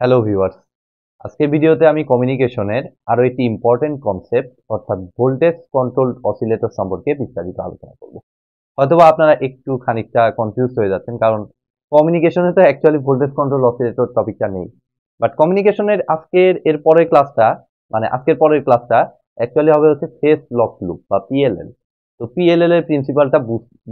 Hello viewers, আজকের ভিডিওতে আমি কমিউনিকেশনের আরো একটি ইম্পর্টেন্ট কনসেপ্ট অর্থাৎ ভোল্টেজ কন্ট্রোল অসিলেটর সম্পর্কে বিস্তারিত আলোচনা করব। হয়তোবা আপনারা একটু খানিকটা কনফিউজ হয়ে যাচ্ছেন, কারণ কমিউনিকেশনে তো অ্যাকচুয়ালি ভোল্টেজ কন্ট্রোল অসিলেটর টপিকটা নেই। বাট কমিউনিকেশনের এর পরের ক্লাসটা, মানে আজকের পরের ক্লাসটা অ্যাকচুয়ালি হবে হচ্ছে ফেজ লক লুপ বা পিএলএল। তো পিএলএল এর প্রিন্সিপালটা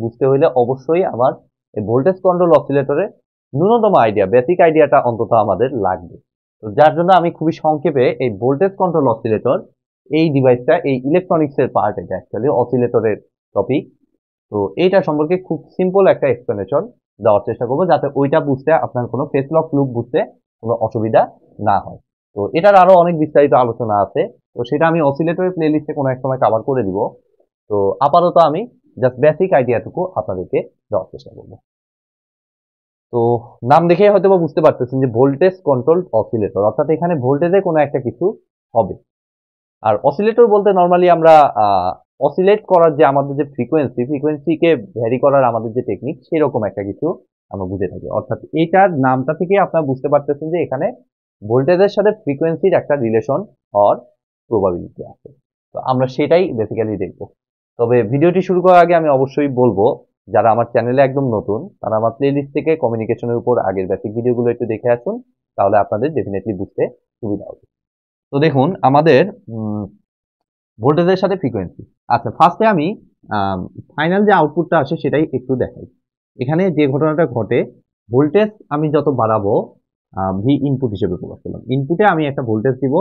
বুঝতে হলে অবশ্যই আমার এই ভোল্টেজ কন্ট্রোল অসিলেটরের ন্যূনতম আইডিয়া, বেসিক আইডিয়াটা অন্তত আমাদের লাগবে। তো যার জন্য আমি খুবই সংক্ষেপে এই ভোল্টেজ কন্ট্রোল অসিলেটর, এই ডিভাইসটা, এই ইলেকট্রনিক্স এর পার্ট, এটা অ্যাকচুয়ালি অসিলেটরের টপিক। তো এইটা সম্পর্কে খুব সিম্পল একটা এক্সপ্লেনেশন দেওয়ার চেষ্টা করবো, যাতে ওইটা বুঝতে আপনার কোনো ফেস লক লুপ বুঝতে কোনো অসুবিধা না হয়। তো এটার আরো অনেক বিস্তারিত আলোচনা আছে, তো সেটা আমি অসিলেটরের প্লে লিস্টে কোনো এক সময় কভার করে দিব। তো আপাতত আমি জাস্ট বেসিক আইডিয়াটুকু আপনাদেরকে দেওয়ার চেষ্টা করবো। তো নাম দেখে হয়তো বা বুঝতে পারতেছেন যে ভোল্টেজ কন্ট্রোল অসিলেটর, অর্থাৎ এখানে ভোল্টেজে কোনো একটা কিছু হবে। আর অসিলেটর বলতে নর্মালি আমরা অসিলেট করার যে আমাদের যে ফ্রিকোয়েন্সিকে ভ্যারি করার আমাদের যে টেকনিক, সেরকম একটা কিছু আমরা বুঝে থাকি। অর্থাৎ এইটার নামটা থেকে আপনারা বুঝতে পারতেছেন যে এখানে ভোল্টেজের সাথে ফ্রিকোয়েন্সির একটা রিলেশন হওয়ার প্রবাবিলিটি আছে। তো আমরা সেটাই বেসিক্যালি দেখব। তবে ভিডিওটি শুরু করার আগে আমি অবশ্যই বলবো, যারা আমার চ্যানেলে একদম নতুন তারা আমার প্লেলিস্ট থেকে কমিউনিকেশনের উপর আগের বেসিক ভিডিওগুলো একটু দেখে আসুন, তাহলে আপনাদের ডেফিনেটলি বুঝতে সুবিধা হবে। তো দেখুন আমাদের ভোল্টেজের সাথে ফ্রিকোয়েন্সি। আচ্ছা, ফার্স্টে আমি ফাইনাল যে আউটপুটটা আসে সেটাই একটু দেখাই। এখানে যে ঘটনাটা ঘটে, ভোল্টেজ আমি যত বাড়াবো, ভি ইনপুট হিসেবে প্রকাশ করলাম, ইনপুটে আমি একটা ভোল্টেজ দিব,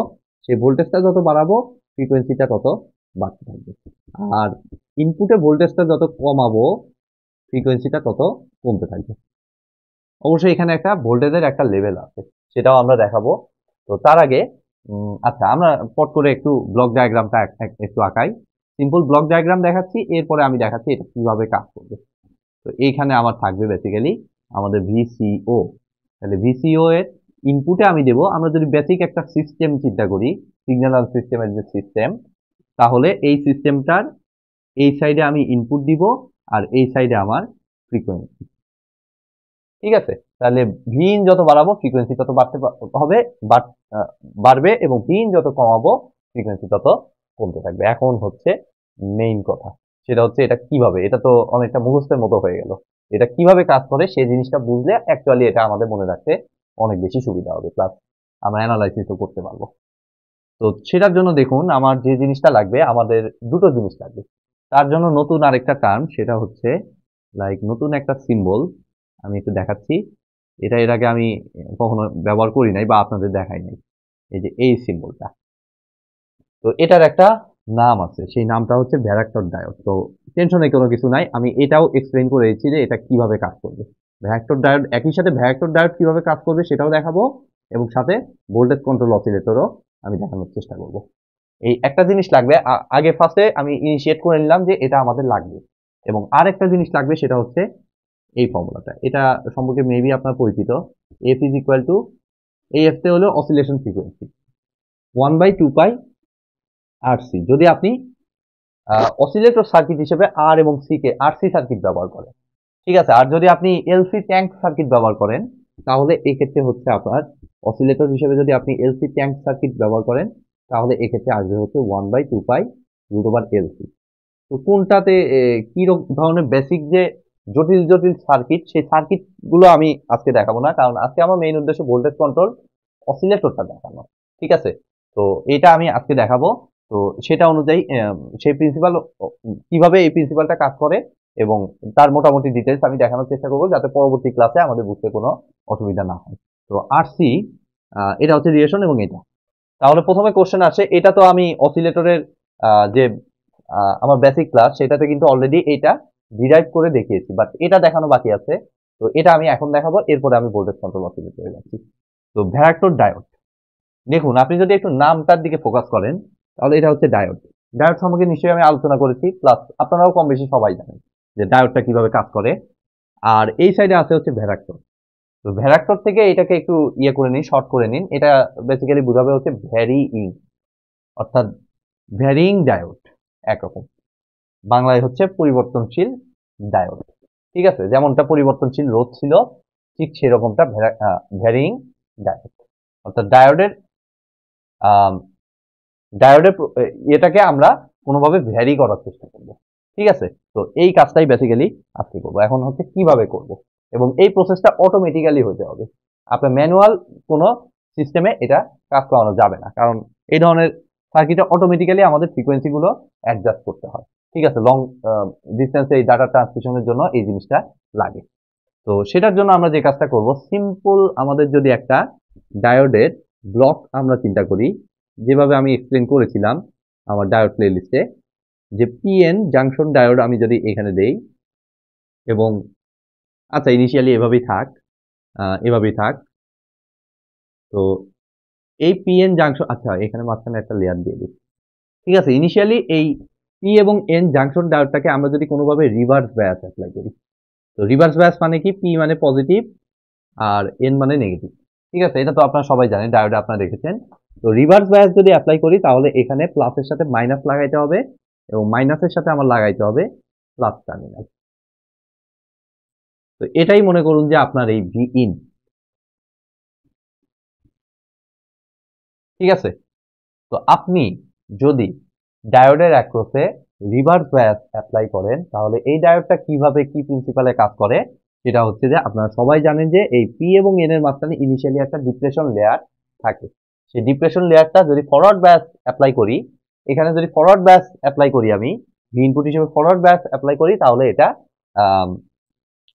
সেই ভোল্টেজটা যত বাড়াবো ফ্রিকোয়েন্সিটা তত বাড়তে থাকবে। আর ইনপুটে ভোল্টেজটা যত কমাবো ফ্রিকোয়েন্সিটা তত কমতে থাকবে। অবশ্যই এখানে একটা ভোল্টেজের একটা লেভেল আছে, সেটাও আমরা দেখাবো। তো তার আগে আচ্ছা, আমরা পট করে একটু ব্লক ডায়াগ্রামটা একটু আঁকাই। সিম্পল ব্লক ডায়াগ্রাম দেখাচ্ছি, এরপরে আমি দেখাচ্ছি এটা কিভাবে কাজ করবে। তো এইখানে আমার থাকবে বেসিক্যালি আমাদের ভিসিও। তাহলে ভিসিও এর ইনপুটে আমি দেব, আমরা যদি বেসিক একটা সিস্টেম চিন্তা করি, সিগন্যাল সিস্টেমের যে সিস্টেম, তাহলে এই সিস্টেমটার এই সাইডে আমি ইনপুট দিব, আর এই সাইডে আমার ফ্রিকোয়েন্সি। ঠিক আছে, তাহলে ভিন যত বাড়াবো ফ্রিকোয়েন্সি তত হবে, বাড়বে, এবং ভিন যত কমাবো ফ্রিকোয়েন্সি তত কমতে থাকবে। এখন হচ্ছে মেইন কথা, সেটা হচ্ছে এটা কিভাবে, এটা তো অনেকটা মুখস্থের মতো হয়ে গেল। এটা কিভাবে কাজ করে সেই জিনিসটা বুঝলে অ্যাকচুয়ালি এটা আমাদের মনে রাখতে অনেক বেশি সুবিধা হবে, প্লাস আমরা অ্যানালাইসিসও করতে পারবো। তো সেটার জন্য দেখুন আমার যে জিনিসটা লাগবে, আমাদের দুটো জিনিস লাগবে। তার জন্য নতুন আরেকটা টার্ম, সেটা হচ্ছে লাইক নতুন একটা সিম্বল। আমি একটু দেখাচ্ছি, এটা এর আগে আমি কখনো ব্যবহার করি নাই বা আপনাদের দেখাই নাই। এই যে এই সিম্বলটা, তো এটার একটা নাম আছে, সেই নামটা হচ্ছে ভ্যারাক্টর ডায়োড। তো টেনশনে কোনো কিছু নাই, আমি এটাও এক্সপ্লেন করে দিচ্ছি যে এটা কিভাবে কাজ করবে। ভ্যারাক্টর ডায়োড, একই সাথে ভ্যারাক্টর ডায়োড কিভাবে কাজ করবে সেটাও দেখাবো, এবং সাথে ভোল্টেজ কন্ট্রোল অসিলেটরও আমি দেখানোর চেষ্টা করব। এই একটা জিনিস লাগবে, আগে ফার্স্টে আমি ইনিশিয়েট করে নিলাম যে এটা আমাদের লাগবে, এবং আরেকটা জিনিস লাগবে, সেটা হচ্ছে এই ফর্মুলাটা। এটা সম্পর্কে মেবি আপনার পরিচিত, এফ ইজ ইকুয়াল টু, এই এফতে হলো অসিলেশন ফ্রিকোয়েন্সি, 1/2 পাই আর সি। যদি আপনি অসিলেটর সার্কিট হিসেবে আর এবং সি কে আরসি সার্কিট ব্যবহার করেন, ঠিক আছে, আর যদি আপনি এলসি ট্যাঙ্ক সার্কিট ব্যবহার করেন, তাহলে এক্ষেত্রে হচ্ছে আপনার অসিলেটর হিসেবে যদি আপনি এলসি ট্যাঙ্ক সার্কিট ব্যবহার করেন, তাহলে এক্ষেত্রে আসবে হচ্ছে 1/2 পাই √এলসি। তো কোনটাতে কি ধরনের বেসিক যে জটিল জটিল সার্কিট, সেই সার্কিট গুলো আমি আজকে দেখাবো না, কারণ আজকে আমার মেইন উদ্দেশ্য ভোল্টেজ কন্ট্রোল অসিলেটরটা দেখানো। ঠিক আছে, তো এটা আমি আজকে দেখাবো। তো সেটা অনুযায়ী সেই প্রিন্সিপাল, কিভাবে এই প্রিন্সিপালটা কাজ করে, এবং তার মোটামুটি ডিটেলস আমি দেখানোর চেষ্টা করবো, যাতে পরবর্তী ক্লাসে আমাদের বুঝতে কোনো অসুবিধা না হয়। তো আরসি, এটা হচ্ছে রিলেশন, এবং এটা, তাহলে প্রথমে কোশ্চেন আসে, এটা তো আমি অসিলেটরের যে আমার বেসিক ক্লাস, সেটাতে কিন্তু অলরেডি এটা ডিরাইভ করে দেখিয়েছি, বাট এটা দেখানো বাকি আছে। তো এটা আমি এখন দেখাবো, এরপরে আমি ভোল্টেজ কন্ট্রোল অসিলেটরে যাচ্ছি। তো ভ্যারাক্টর ডায়োড, দেখুন আপনি যদি একটু নামটার দিকে ফোকাস করেন, তাহলে এটা হচ্ছে ডায়োড। ডায়োড সম্পর্কে নিশ্চয়ই আমি আলোচনা করেছি, প্লাস আপনারাও কম বেশি সবাই জানেন যে ডায়োডটা কিভাবে কাজ করে। আর এই সাইডে আছে হচ্ছে ভ্যারাক্টর। তো ভ্যারাক্টর থেকে এটাকে একটু ইয়ে করে নিন, শর্ট করে নিন, এটা বেসিক্যালি বোঝাবে হচ্ছে ভ্যারিইং, অর্থাৎ ভ্যারিইং ডায়োড, একরকম বাংলায় হচ্ছে পরিবর্তনশীল ডায়োড। ঠিক আছে, যেমনটা পরিবর্তনশীল রোধ ছিল, ঠিক সেরকমটা ভ্যারিইং ডায়োড। অর্থাৎ ডায়োডের ডায়োডের এটাকে আমরা কোনোভাবে ভ্যারি করার চেষ্টা করব। ঠিক আছে, তো এই কাজটাই বেসিক্যালি আজকে করবো। এখন হচ্ছে কিভাবে করব, এবং এই প্রসেসটা অটোমেটিক্যালি হতে হবে। আপনার ম্যানুয়াল কোনো সিস্টেমে এটা কাজ করানো যাবে না, কারণ এই ধরনের সার্কিটে অটোমেটিক্যালি আমাদের ফ্রিকোয়েন্সিগুলো অ্যাডজাস্ট করতে হয়। ঠিক আছে, লং ডিস্টেন্সে এই ডাটা ট্রান্সমিশনের জন্য এই জিনিসটা লাগে। তো সেটার জন্য আমরা যে কাজটা করব, সিম্পল আমাদের যদি একটা ডায়োডের ব্লক আমরা চিন্তা করি, যেভাবে আমি এক্সপ্লেন করেছিলাম আমার ডায়োড প্লে লিস্টে, যে পিএন জাংশন ডায়োড আমি যদি এখানে দেই, এবং আচ্ছা ইনিশিয়ালি এভাবেই থাক। তো এই পিএন জাংশন, আচ্ছা এখানে মাঝখানে একটা লেয়ার দিয়ে দিই। ঠিক আছে, ইনিশিয়ালি এই পি এবং এন জাংশন ডায়োডটাকে আমরা যদি কোনোভাবে রিভার্স বায়াস অ্যাপ্লাই করি, তো রিভার্স বায়াস মানে কি, পি মানে পজিটিভ আর এন মানে নেগেটিভ। ঠিক আছে, এটা তো আপনারা সবাই জানেন, ডায়োডে আপনারা দেখেছেন। তো রিভার্স বায়াস যদি অ্যাপ্লাই করি, তাহলে এখানে প্লাসের সাথে মাইনাস লাগাইতে হবে, এবং মাইনাসের সাথে আমার লাগাইতে হবে প্লাস টার্মিনাল। তো এটাই মনে করুন যে আপনার এই ভি ইন। ঠিক আছে, তো আপনি যদি ডায়োডের অ্যাক্রসে রিভার্স বায়াস অ্যাপ্লাই করেন, তাহলে এই ডায়োডটা কিভাবে কি প্রিন্সিপালে কাজ করে, সেটা হচ্ছে যে আপনারা সবাই জানেন যে এই পি এবং এন এর মাঝখানে ইনিশিয়ালি একটা ডিপ্রেশন লেয়ার থাকে। সেই ডিপ্রেশন লেয়ারটা যদি ফরওয়ার্ড বায়াস অ্যাপ্লাই করি, এখানে যদি ফরওয়ার্ড বায়াস অ্যাপ্লাই করি, আমি ভি ইনপুট হিসেবে ফরওয়ার্ড বায়াস অ্যাপ্লাই করি, তাহলে এটা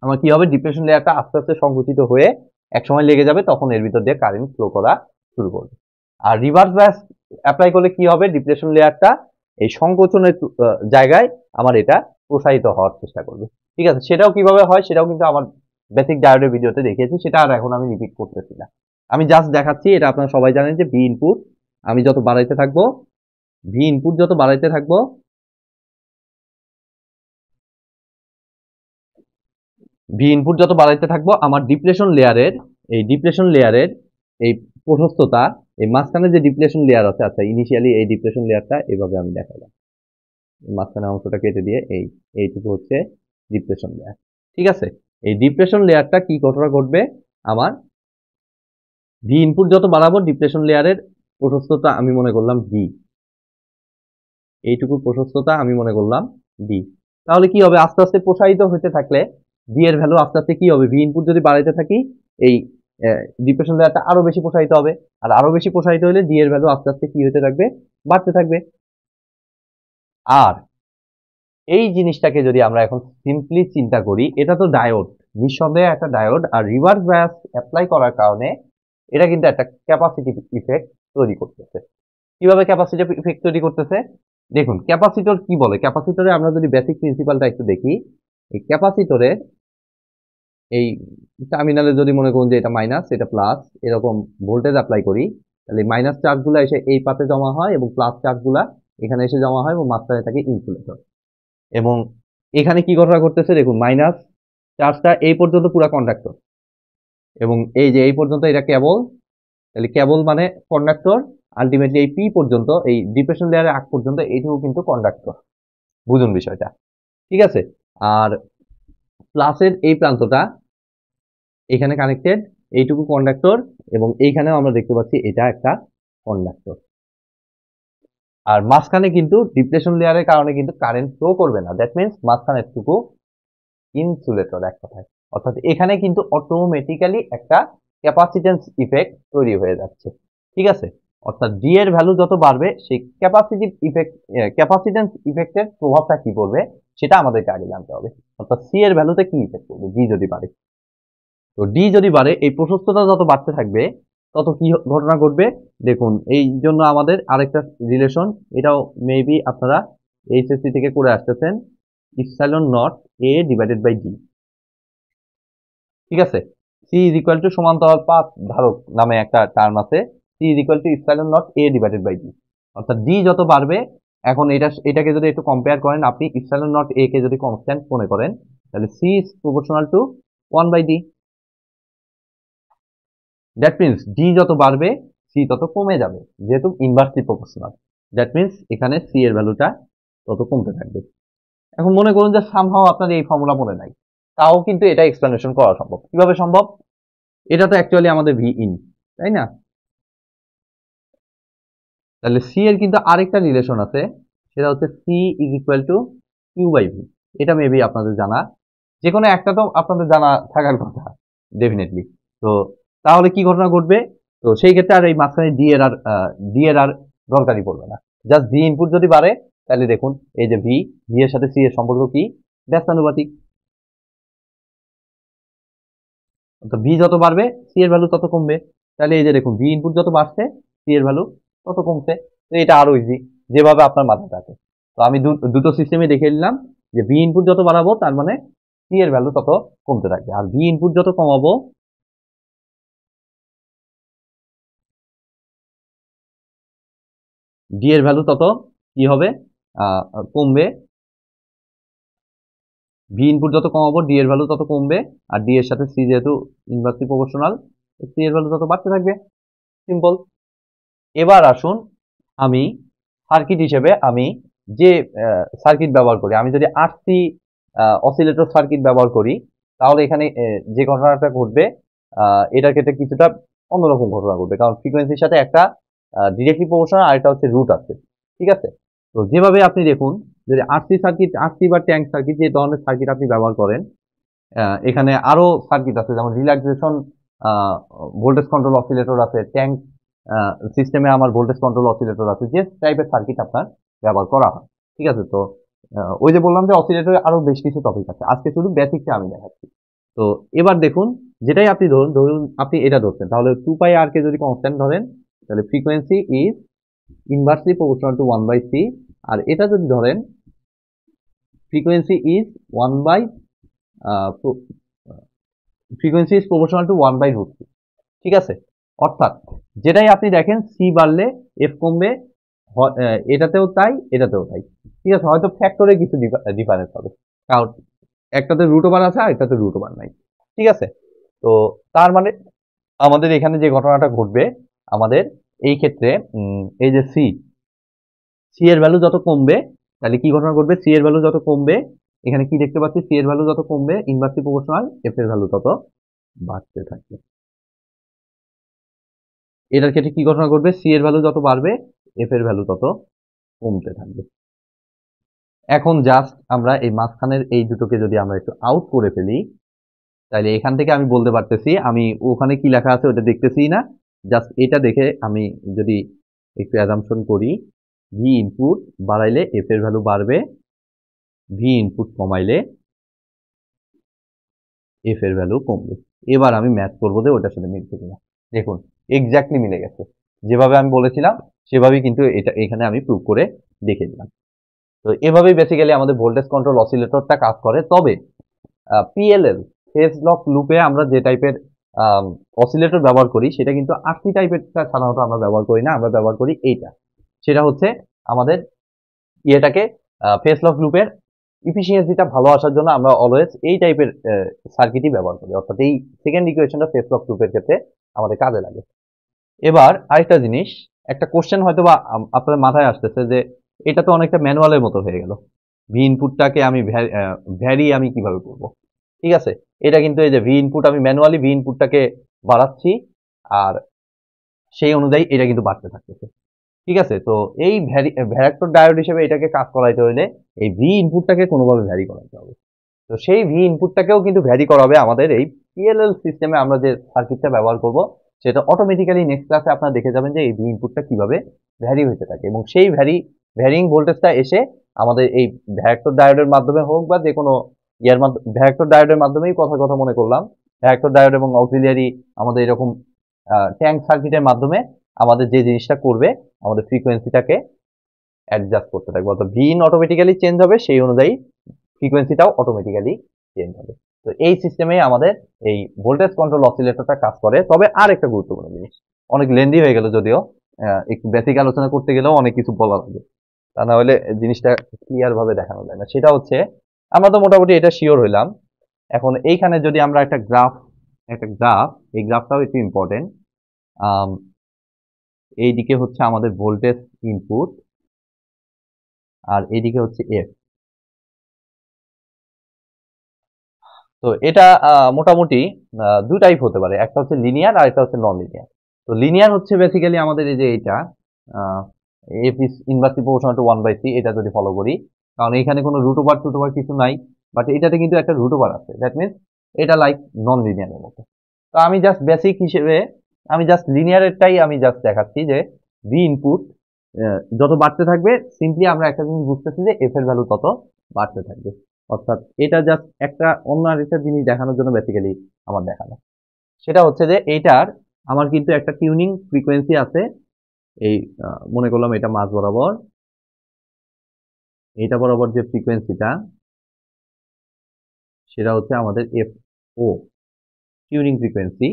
আমার কি হবে, ডিপ্রেশন লেয়ারটা আস্তে আস্তে সংকুচিত হয়ে একসময় লেগে যাবে, তখন এর ভিতর দিয়ে কারেন্ট ফ্লো করা শুরু করবে। আর রিভার্স বায়াস অ্যাপ্লাই করলে কি হবে, ডিপ্রেশন লেয়ারটা এই সংকোচনের জায়গায় আমার এটা প্রসারিত হওয়ার চেষ্টা করবে। ঠিক আছে, সেটাও কিভাবে হয় সেটাও কিন্তু আমার বেসিক ডায়োডের ভিডিওতে দেখিয়েছি, সেটা আর এখন আমি রিপিট করতেছি না। আমি জাস্ট দেখাচ্ছি, এটা আপনারা সবাই জানেন যে ভি ইনপুট আমি যত বাড়াইতে থাকবো, ভি ইনপুট যত বাড়াইতে থাকবো, আমার ডিপ্রেশন লেয়ারের এই প্রশস্ততা, এই মাঝখানে যে ডিপ্রেশন লেয়ার আছে, আচ্ছা ইনিশিয়ালি এই ডিপ্রেশন লেয়ারটা এভাবে আমি দেখালাম, মাঝখানে অংশটা কেটে দিয়ে এইটুকু হচ্ছে ডিপ্রেশন লেয়ার। ঠিক আছে, এই ডিপ্রেশন লেয়ারটা কি ঘটনা ঘটবে, আমার ভি ইনপুট যত বাড়াবো, ডিপ্রেশন লেয়ারের প্রশস্ততা আমি মনে করলাম ডি, এইটুকুর প্রশস্ততা আমি মনে করলাম ডি। তাহলে কি হবে, আস্তে আস্তে প্রসারিত হতে থাকলে ডি এর ভ্যালু আস্তে আস্তে কি হবে, ভি ইনপুট যদি বাড়াইতে থাকি, এই ডিপ্রেশন লেয়ারটা আরো বেশি প্রসারিত হবে, আর আরো বেশি প্রসারিত হলে ডি এর ভ্যালু আস্তে আস্তে কি হতে থাকবে, বাড়তে থাকবে। আর এই জিনিসটাকে যদি আমরা এখন সিম্পলি চিন্তা করি, এটা তো ডায়োড, নিঃসন্দেহে একটা ডায়োড, আর রিভার্স বায়াস অ্যাপ্লাই করার কারণে এটা কিন্তু একটা ক্যাপাসিটিভ ইফেক্ট তৈরি করতেছে। কিভাবে ক্যাপাসিটিভ ইফেক্ট তৈরি করতেছে, দেখুন ক্যাপাসিটর কি বলে, ক্যাপাসিটরে আমরা যদি বেসিক প্রিন্সিপালটা একটু দেখি, এই ক্যাপাসিটরে এই টার্মিনালে যদি মনে করুন যে এটা মাইনাস এটা প্লাস, এরকম ভোল্টেজ অ্যাপ্লাই করি, তাহলে মাইনাস চার্জগুলো এসে এই পাতে জমা হয়, এবং প্লাস চার্জগুলো এখানে এসে জমা হয়, এবং মাঝখানে থাকে ইনসুলেটর। এবং এখানে কি ঘটনা ঘটতেছে, দেখুন মাইনাস চার্জটা এই পর্যন্ত পুরা কন্ডাক্টর, এবং এই যে এই পর্যন্ত এটা কেবল, তাহলে কেবল মানে কন্ডাক্টর, আলটিমেটলি এই পি পর্যন্ত, এই ডিপ্রেশন লেয়ারের আগ পর্যন্ত এইটুকু কিন্তু কন্ডাক্টর। বুঝুন বিষয়টা। ঠিক আছে, আর প্লাসের এই প্রান্তটা এখানে কানেক্টেড, এইটুকু কন্ডাক্টর, এবং এইখানেও আমরা দেখতে পাচ্ছি এটা একটা কন্ডাক্টর। আর মাঝখানে কিন্তু ডিপ্রেশন লেয়ারের কারণে কিন্তু কারেন্ট ফ্লো করবে না, দ্যাট মিনস মাঝখানেরটুকু ইনসুলেটর এক কথায়। অর্থাৎ এখানে কিন্তু অটোমেটিক্যালি একটা ক্যাপাসিটেন্স ইফেক্ট তৈরি হয়ে যাচ্ছে। ঠিক আছে, অর্থাৎ ডি এর ভ্যালু যত বাড়বে, সেই ক্যাপাসিটেন্স ইফেক্টের প্রভাবটা কি পড়বে সেটা আমাদেরকে আগে জানতে হবে। অর্থাৎ সি এর ভ্যালুতে কি ইফেক্ট পড়বে, ডি যদি বাড়ে। তো ডি যদি বাড়ে, এই প্রশস্ততা যত বাড়তে থাকবে তত কি ঘটনা ঘটবে, দেখুন এই জন্য আমাদের আরেকটা রিলেশন, এটাও মেবি আপনারা এইচএসসি থেকে করে আসতেছেন, epsilon naught A divided by D. ঠিক আছে, সি ইজ ইকুয়াল টু সমান্তরাল পাথ ধারক নামে একটা টার্ম আছে, C is equal to epsilon naught A divided by D. অর্থাৎ ডি যত বাড়বে, এখন এটাকে যদি একটু কম্পেয়ার করেন, আপনি ইপসাইলন নট এ কে যদি কনস্ট্যান্ট মনে করেন, তাহলে C is proportional to 1 by D. That means D যত বাড়বে সি তত কমে যাবে, যেহেতু ইনভার্সলি প্রপোর্শনাল। দ্যাট মিনস এখানে সি এর ভ্যালুটা তত কমতে থাকবে। এখন মনে করুন যে সামহাও আপনার এই ফর্মুলা মনে নাই, তাও কিন্তু এটা এক্সপ্লেনেশন করা সম্ভব। কিভাবে সম্ভব, এটা তো অ্যাকচুয়ালি আমাদের ভি ইন, তাই না? তাহলে সি এর কিন্তু আরেকটা রিলেশন আছে, সেটা হচ্ছে C is equal to Q by V. এটা মেবি আপনাদের জানা, যে কোনো একটা তো আপনাদের জানা থাকার কথা ডেফিনেটলি। তো তাহলে কি ঘটনা ঘটবে? তো সেই ক্ষেত্রে আর এই মাঝখানে ডি এর আর দরকারই পড়বে না। জাস্ট ভি ইনপুট যদি বাড়ে, তাহলে দেখুন এই যে ভি এর সাথে সি এর সম্পর্ক কি? ব্যস্তানুপাতিক। তো ভি যত বাড়বে সি এর ভ্যালু তত কমবে। তাহলে এই যে দেখুন ভি ইনপুট যত বাড়ছে সি এর ভ্যালু তত কমছে। তো এটা আরো ইজি, যেভাবে আপনার মাথায় থাকে। তো আমি দুটো সিস্টেমে দেখে নিলাম যে ভি ইনপুট যত বাড়াবো তার মানে সি এর ভ্যালু তত কমতে থাকবে, আর ভি ইনপুট যত কমাবো ডি এর ভ্যালু তত কি হবে? কমবে। ভি ইনপুট যত কমাবো ডি এর ভ্যালু তত কমবে, আর ডি এর সাথে সি যেহেতু ইনভার্সলি প্রপোর্শনাল, সি এর ভ্যালু তত বাড়তে থাকবে। সিম্পল। এবার আসুন, আমি সার্কিট হিসেবে আমি যে সার্কিট ব্যবহার করি, আমি যদি আরসি অসিলেটর সার্কিট ব্যবহার করি, তাহলে এখানে যে ঘটনাটা ঘটবে এটার ক্ষেত্রে কিছুটা অন্যরকম ঘটনা ঘটবে, কারণ ফ্রিকোয়েন্সির সাথে একটা ডিরেক্টলি প্রপোর্শনাল আর একটা হচ্ছে রুট আছে। ঠিক আছে? তো যেভাবে আপনি দেখুন, যদি আরসি সার্কিট, আরসি বা ট্যাঙ্ক সার্কিট, যে ধরনের সার্কিট আপনি ব্যবহার করেন, এখানে আরো সার্কিট আছে, যেমন রিল্যাক্সেশন ভোল্টেজ কন্ট্রোল অসিলেটর আছে, ট্যাঙ্ক সিস্টেমে আমার ভোল্টেজ কন্ট্রোল অসিলেটর আছে, যে টাইপের সার্কিট আপনার ব্যবহার করা হয়। ঠিক আছে? তো ওই যে বললাম যে অসিলেটরে আরো বেশ কিছু টপিক আছে, আজকে শুধু বেসিকটা আমি দেখাচ্ছি। তো এবার দেখুন, যেটাই আপনি ধরুন, আপনি এটা ধরছেন, তাহলে 2 পাই আর কে যদি কনস্ট্যান্ট ধরেন, তাহলে frequency is inversely proportional to 1/c। আর এটা যদি ধরেন frequency is 1 by frequency is proportional to 1/√c। ঠিক আছে? অর্থাৎ যেটাই আপনি দেখেন সি বাড়লে এফ কমবে, এটাতেও তাই এটাতেও তাই। ঠিক আছে? হয়তো ফ্যাক্টরে কিছু ডিফারেন্স হবে, কারণ একটাতে রুট ওভার আছে আর একটাতে রুট ওভার নাই। ঠিক আছে? তো তার মানে আমাদের এখানে যে ঘটনাটা ঘটবে, আমাদের এই ক্ষেত্রে এই যে সি এর ভ্যালু যত কমবে, তাহলে কি ঘটনা ঘটবে? সি এর ভ্যালু যত কমবে, এখানে কি দেখতে পাচ্ছি? সি এর ভ্যালু যত কমবে ইনভার্সলি প্রপোর্শনাল এফ এর ভ্যালু তত বাড়তে থাকবে। এটার ক্ষেত্রে কি ঘটনা ঘটবে? সি এর ভ্যালু যত বাড়বে এফ এর ভ্যালু তত কমতে থাকবে। এখন জাস্ট আমরা এই মাঝখানের এই দুটোকে যদি আমরা একটু আউট করে ফেলি, তাহলে এখান থেকে আমি বলতে পারতেছি, আমি ওখানে কি লেখা আছে ওটা দেখতেছি না, জাস্ট এটা দেখে আমি যদি একটু অ্যাজাম্পশন করি, ভি ইনপুট বাড়াইলে এফ এর ভ্যালু বাড়বে, ভি ইনপুট কমাইলে এফ এর ভ্যালু কমবে। এবার আমি ম্যাথ করবো যে ওটার সাথে মিলছে কিনা। দেখুন এক্স্যাক্টলি মিলে গেছে, যেভাবে আমি বলেছিলাম সেভাবেই কিন্তু এটা এখানে আমি প্রুভ করে দেখে দিলাম। তো এভাবেই বেসিক্যালি আমাদের ভোল্টেজ কন্ট্রোল অসিলেটরটা কাজ করে। তবে পিএলএল ফেজ লক লুপে আমরা যে টাইপের অসিলেটর ব্যবহার করি, সেটা কিন্তু আরসি টাইপের সাধারণত আমরা ব্যবহার করি না, আমরা ব্যবহার করি এইটা। সেটা হচ্ছে আমাদের ইয়েটাকে ফেজ লক লুপের ইফিসিয়েন্সিটা ভালো আসার জন্য আমরা অলওয়েজ এই টাইপের সার্কিটই ব্যবহার করি, অর্থাৎ এই সেকেন্ড ইকুয়েশনটা ফেজ লক লুপের ক্ষেত্রে আমাদের কাজে লাগে। এবার আরেকটা জিনিস, একটা কোশ্চেন হয়তো বা আপনাদের মাথায় আসতেছে যে এটা তো অনেকটা ম্যানুয়ালের মতো হয়ে গেল, ভি ইনপুটটাকে আমি ভ্যারি আমি কিভাবে করব? ঠিক আছে? এটা কিন্তু এই যে ভি ইনপুট, আমি ম্যানুয়ালি ভি ইনপুটটাকে বাড়াচ্ছি, আর সেই অনুযায়ী এটা কিন্তু বাড়তে থাকতেছে। ঠিক আছে? তো এই ভ্যারাক্টর ডায়োড হিসেবে এটাকে কাজ করাইতে হলে এই ভি ইনপুটটাকে কোনোভাবে ভ্যারি করাইতে হবে। তো সেই ভি ইনপুটটাকেও কিন্তু ভ্যারি করাবে আমাদের এই পিএলএল সিস্টেমে আমরা যে সার্কিটটা ব্যবহার করব, সেটা অটোমেটিক্যালি নেক্সট ক্লাসে আপনারা দেখে যাবেন যে এই ভি ইনপুটটা কিভাবে ভ্যারি হতে থাকে, এবং সেই ভ্যারিং ভোল্টেজটা এসে আমাদের এই ভ্যারাক্টর ডায়োডের মাধ্যমে হোক বা যে কোনো ইয়ার মাধ্যমে, ভ্যারাক্টর ডায়োডের মাধ্যমেই কথা মনে করলাম, ভ্যারাক্টর ডায়োড এবং অক্সিলিয়ারি আমাদের এরকম ট্যাঙ্ক সার্কিটের মাধ্যমে আমাদের যে জিনিসটা করবে, আমাদের ফ্রিকোয়েন্সিটাকে অ্যাডজাস্ট করতে থাকবে, অর্থাৎ ভি ইন অটোমেটিক্যালি চেঞ্জ হবে, সেই অনুযায়ী ফ্রিকোয়েন্সিটাও অটোমেটিক্যালি চেঞ্জ হবে। তো এই সিস্টেমে আমাদের এই ভোল্টেজ কন্ট্রোল অসিলেটরটা কাজ করে। তবে আর একটা গুরুত্বপূর্ণ জিনিস, অনেক লেন্দি হয়ে গেল যদিও, একটু বেসিক আলোচনা করতে গেলেও অনেক কিছু বলা লাগে, তা না হলে জিনিসটা ক্লিয়ার ভাবে দেখানো যায় না। সেটা হচ্ছে, আমরা তো মোটামুটি এটা শিওর হইলাম। এখন এইখানে যদি আমরা একটা গ্রাফ, এই গ্রাফটাও একটু ইম্পর্টেন্ট। এইদিকে হচ্ছে আমাদের ভোল্টেজ ইনপুট, আর এইদিকে হচ্ছে এফ। তো এটা মোটামুটি দুই টাইপ হতে পারে, একটা হচ্ছে লিনিয়ার আর একটা হচ্ছে নন লিনিয়ার। তো লিনিয়ার হচ্ছে বেসিক্যালি আমাদের এই যে এইটা, F is inversely proportional two 1/3 এটা যদি ফলো করি, কারণ এখানে কোনো রুট ওভার টুট ওভার কিছু নাই, বাট এটাতে কিন্তু একটা রুট ওভার আছে, দ্যাট মিনস এটা লাইক নন লিনিয়ারের মতো। তো আমি জাস্ট বেসিক হিসেবে আমি জাস্ট লিনিয়ারেরটাই আমি জাস্ট দেখাচ্ছি যে ভি ইনপুট যত বাড়তে থাকবে, সিম্পলি আমরা একটা জিনিস বুঝতেছি যে এফ এর ভ্যালু তত বাড়তে থাকবে। অর্থাৎ এটা জাস্ট একটা অন্য আরেকটা জিনিস দেখানোর জন্য বেসিক্যালি আমার দেখানো। সেটা হচ্ছে যে এইটার আমার কিন্তু একটা টিউনিং ফ্রিকোয়েন্সি আছে, এই মনে করলাম এটা মাঝ বরাবর, এটা বরাবর যে ফ্রিকোয়েন্সিটা সেটা হচ্ছে আমাদের এফ ও টিউনিং ফ্রিকোয়েন্সি,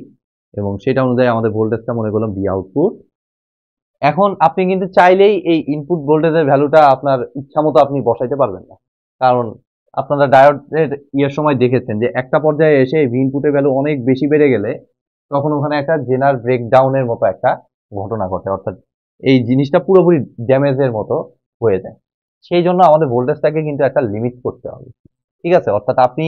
এবং সেটা অনুযায়ী আমাদের ভোল্টেজটা মনে করলাম বি আউটপুট। এখন আপনি কিন্তু চাইলেই এই ইনপুট ভোল্টেজের ভ্যালুটা আপনার ইচ্ছা মতো আপনি বসাইতে পারবেন না, কারণ আপনারা ডায়োডের ইয়ের সময় দেখেছেন যে একটা পর্যায়ে এসে ভি ইনপুটের ভ্যালু অনেক বেশি বেড়ে গেলে তখন ওখানে একটা জেনার ব্রেকডাউনের মতো একটা ঘটনা ঘটে, অর্থাৎ এই জিনিসটা পুরোপুরি ড্যামেজের মতো হয়ে যায়। সেই জন্য আমাদের ভোল্টেজটাকে কিন্তু একটা লিমিট করতে হবে, ঠিক আছে? অর্থাৎ আপনি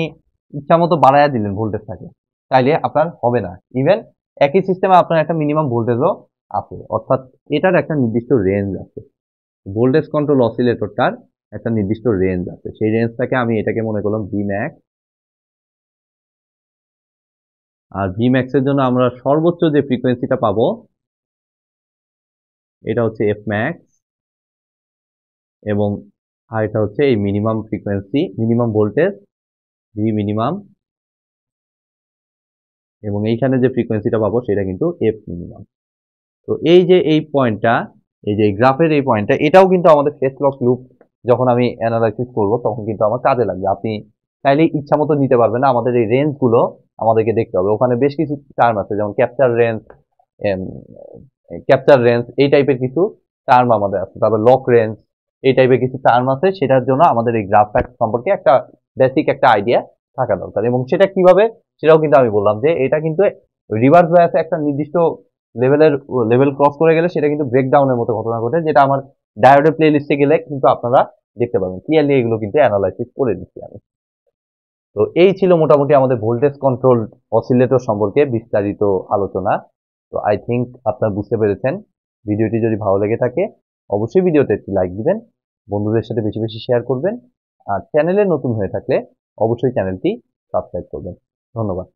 ইচ্ছা মতো বাড়াইয়া দিলেন ভোল্টেজটাকে, তাইলে আপনার হবে না। ইভেন একই সিস্টেমে আপনার একটা মিনিমাম ভোল্টেজও আছে, অর্থাৎ এটার একটা নির্দিষ্ট রেঞ্জ আছে। ভোল্টেজ কন্ট্রোল অসিলেটরটার একটা নির্দিষ্ট রেঞ্জ আছে, সেই রেঞ্জটাকে আমি এটাকে মনে করলাম ভি ম্যাক্স, আর ভি ম্যাক্স এর জন্য আমরা সর্বোচ্চ যে ফ্রিকোয়েন্সিটা পাবো এটা হচ্ছে এফ ম্যাক্স, এবং আর এটা হচ্ছে এই minimum frequency, minimum voltage V minimum, এবং এইখানে যে ফ্রিকোয়েন্সিটা পাবো সেটা কিন্তু এফ মিনিমাম। তো এই যে এই পয়েন্টটা, এই যে গ্রাফের এই পয়েন্টটা, এটাও কিন্তু আমাদের ফেস লক লুপ যখন আমি অ্যানালাইসিস করব তখন কিন্তু আমার কাজে লাগবে। আপনি চাইলে ইচ্ছা মতো নিতে পারবেন না, আমাদের এই রেঞ্জগুলো আমাদেরকে দেখতে হবে। ওখানে বেশ কিছু টার্ম আছে, যেমন ক্যাপচার রেঞ্জ এই টাইপের কিছু টার্ম আমাদের আছে, তারপর লক রেঞ্জ এই টাইপের কিছু টার্ম আছে। সেটার জন্য আমাদের এই গ্রাফ সম্পর্কে একটা বেসিক একটা আইডিয়া থাকা দরকার, এবং সেটা কিভাবে সেটাও কিন্তু আমি বললাম যে এটা কিন্তু রিভার্স বায়াসে একটা নির্দিষ্ট লেভেল ক্রস করে গেলে সেটা কিন্তু ব্রেকডাউনের মতো ঘটনা ঘটে, যেটা আমার ডায়োডের প্লে লিস্টে গেলে কিন্তু আপনারা দেখতে পাবেন ক্লিয়ারলি, এগুলো কিন্তু অ্যানালাইসিস করে দিচ্ছি আমি। তো এই ছিল মোটামুটি আমাদের ভোল্টেজ কন্ট্রোল অসিলেটর সম্পর্কে বিস্তারিত আলোচনা। তো আই থিঙ্ক আপনারা বুঝতে পেরেছেন। ভিডিওটি যদি ভালো লেগে থাকে অবশ্যই ভিডিওতে একটি লাইক দিবেন, বন্ধুদের সাথে বেশি বেশি শেয়ার করবেন, আর চ্যানেলে নতুন হয়ে থাকলে অবশ্যই চ্যানেলটি সাবস্ক্রাইব করবেন। ধন্যবাদ।